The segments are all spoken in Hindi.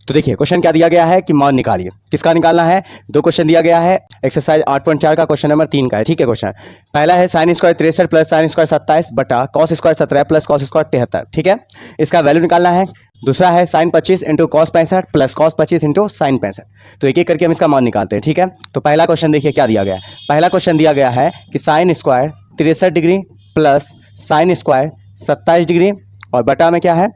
तो देखिए क्वेश्चन क्या दिया गया है कि मान निकालिए, किसका निकालना है। दो क्वेश्चन दिया गया है, एक्सरसाइज 8.4 का क्वेश्चन नंबर 3 का है। ठीक है, क्वेश्चन पहला है sine square 63 plus sine square 27 बटा cos square 17 plus cos square 73। ठीक है, इसका वैल्यू निकालना है। दूसरा है sine 25 into cos 65 plus cos 25 into sine 65। तो एक एक करके हम इसका मान निकालते हैं। ठीक है, तो पहला क्वेश्चन देखिए क्या दिया गया है। पहला क्वेश्चन दिया गया है कि sign square 63 degree plus sine square 27 degree और बटा में क्या है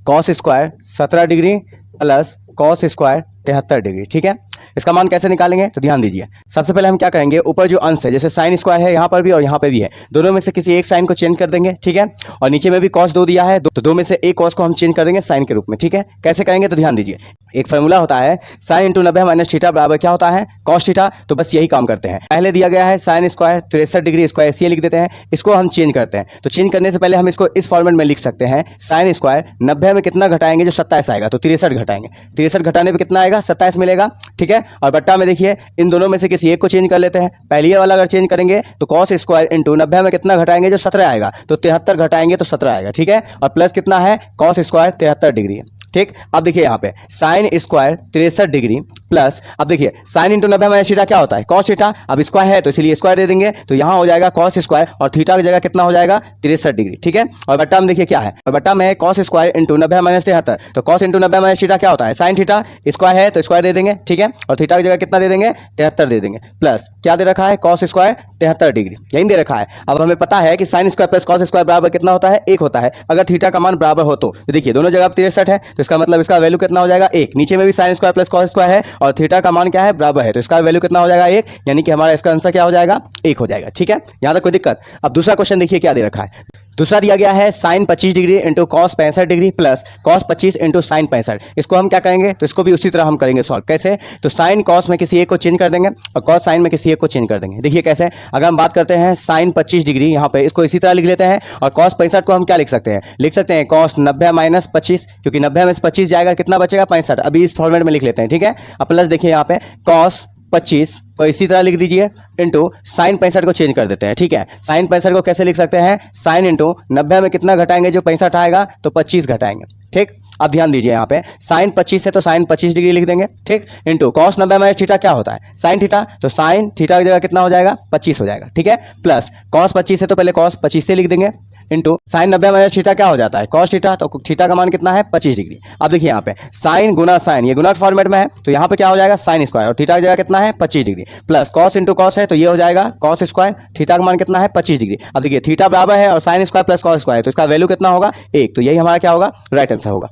cos square 17 degree plus cos square 73 degree. ठीक है, इसका मान कैसे निकालेंगे तो ध्यान दीजिए। सबसे पहले हम क्या करेंगे, ऊपर जो अंश है जैसे साइन स्क्वायर है यहाँ पर भी और यहाँ पे भी है, दोनों में से किसी एक साइन को चेंज कर देंगे। ठीक है, और नीचे में भी कॉस 2 दिया है तो दो में से एक कॉस को हम चेंज कर देंगे साइन के रूप में। ठीक है, कैसे करेंगे तो ध्यान दीजिए। एक फॉर्मूला होता है साइन इंटू 90 माइनस थीटा बराबर क्या होता है कॉस थीटा। तो बस यही काम करते हैं। पहले दिया गया है साइन स्क्वायर 63 डिग्री, इसको ऐसे लिख देते हैं, इसको हम चेंज करते हैं। तो चेंज करने से पहले हम इसको इस फॉर्मेट में लिख सकते हैं, साइन स्क्वायर 90 में कितना घटाएंगे जो 27 आएगा तो 63 घटाएंगे, 63 घटाने पर कितना आएगा 27 मिलेगा। ठीक है, और बट्टा में देखिए इन दोनों में से किसी एक को चेंज कर लेते हैं। पहली वाला अगर चेंज करेंगे तो कॉस स्क्वायर इंटू 90 में कितना घटाएंगे जो 17 आएगा तो 73 घटाएंगे तो 17 आएगा। ठीक है, और प्लस कितना है कॉस स्क्वायर 73 डिग्री। ठीक, अब देखिए यहाँ पे साइन स्क्वायर 63 डिग्री प्लस, अब देखिए साइन इंटू 90 माइनस थीटा क्या होता है कॉस थीटा। अब स्क्वायर है तो इसलिए स्क्वायर दे देंगे, तो यहाँ हो जाएगा कॉस स्क्वायर और थीटा की जगह कितना हो जाएगा 63 डिग्री। ठीक है, और बट्टा में देखिए क्या है, और बट्टा में है कॉस स्क्वायर इंटू 90 माइनस 73। तो कॉस इंटू 90 माइनस थीटा क्या होता है साइन थीटा, स्क्वायर है तो स्क्वायर दे देंगे। ठीक है, और थीटा की जगह कितना दे देंगे 73 दे देंगे, प्लस क्या दे रखा है कॉस स्क्वायर 73 डिग्री, यही दे रखा है। अब हमें पता है कि sine square plus cos square बराबर कितना होता है 1 होता है। अगर थीटा का मान बराबर हो तो देखिए दोनों जगह 63 है तो इसका मतलब इसका वैल्यू कितना हो जाएगा 1। नीचे में भी sine square plus cos square है और थीटा का मान क्या है बराबर है तो इसका वैल्यू कितना हो जाएगा 1, यानी कि हमारा इसका आंसर क्या हो जाएगा 1 हो जाएगा। ठीक है, यहां तक कोई दिक्कत। अब दूसरा क्वेश्चन देखिए क्या दे रखा है। दूसरा दिया गया है sine 25 degree into cos 65 degree plus cos 25 into sine 65। इसको हम क्या करेंगे तो इसको भी उसी तरह हम करेंगे सॉल्व। कैसे, तो साइन कॉस में किसी एक को चेंज कर देंगे और कॉस साइन में किसी एक को चेंज कर देंगे। देखिए कैसे, अगर हम बात करते हैं साइन 25 डिग्री यहाँ पे इसको इसी तरह लिख लेते हैं और कॉस 65 को हम क्या लिख सकते हैं, लिख सकते हैं कॉस 90 माइनस 25, क्योंकि 90 में से 25 जाएगा कितना बचेगा 65। अभी इस फॉर्मेट में लिख लेते हैं। ठीक है, अब प्लस देखिए यहाँ पे कॉस 25 को इसी तरह लिख दीजिए इंटू साइन 65 को चेंज कर देते हैं। ठीक है, साइन 65 को कैसे लिख सकते हैं, साइन इंटू 90 में कितना घटाएंगे जो 65 आएगा तो 25 घटाएंगे। ठीक, अब ध्यान दीजिए यहाँ पे साइन 25 है तो साइन 25 डिग्री लिख देंगे। ठीक, इंटू कॉस 90 माइनस थीटा क्या होता है साइन थीटा, तो साइन थीटा की जगह कितना हो जाएगा 25 हो जाएगा। ठीक है, प्लस कॉस 25 है तो पहले कॉस 25 से लिख देंगे इंटू साइन 90 माइनस थीटा क्या हो जाता है कॉस थीटा, तो थीटा का मान कितना है 25 डिग्री। अब देखिए यहाँ पे साइन गुना साइन, ये गुना फॉर्मेट में है तो यहाँ पे क्या हो जाएगा साइन स्क्वायर और थीटा की जगह कितना है 25 degree, plus cos into cos है तो ये हो जाएगा कॉस स्क्वायर, थीटा का मान कितना है 25 डिग्री। अब देखिए थीटा बराबर है और sine square plus cos square तो इसका वैल्यू कितना होगा 1, तो यही हमारा क्या होगा राइट आंसर होगा।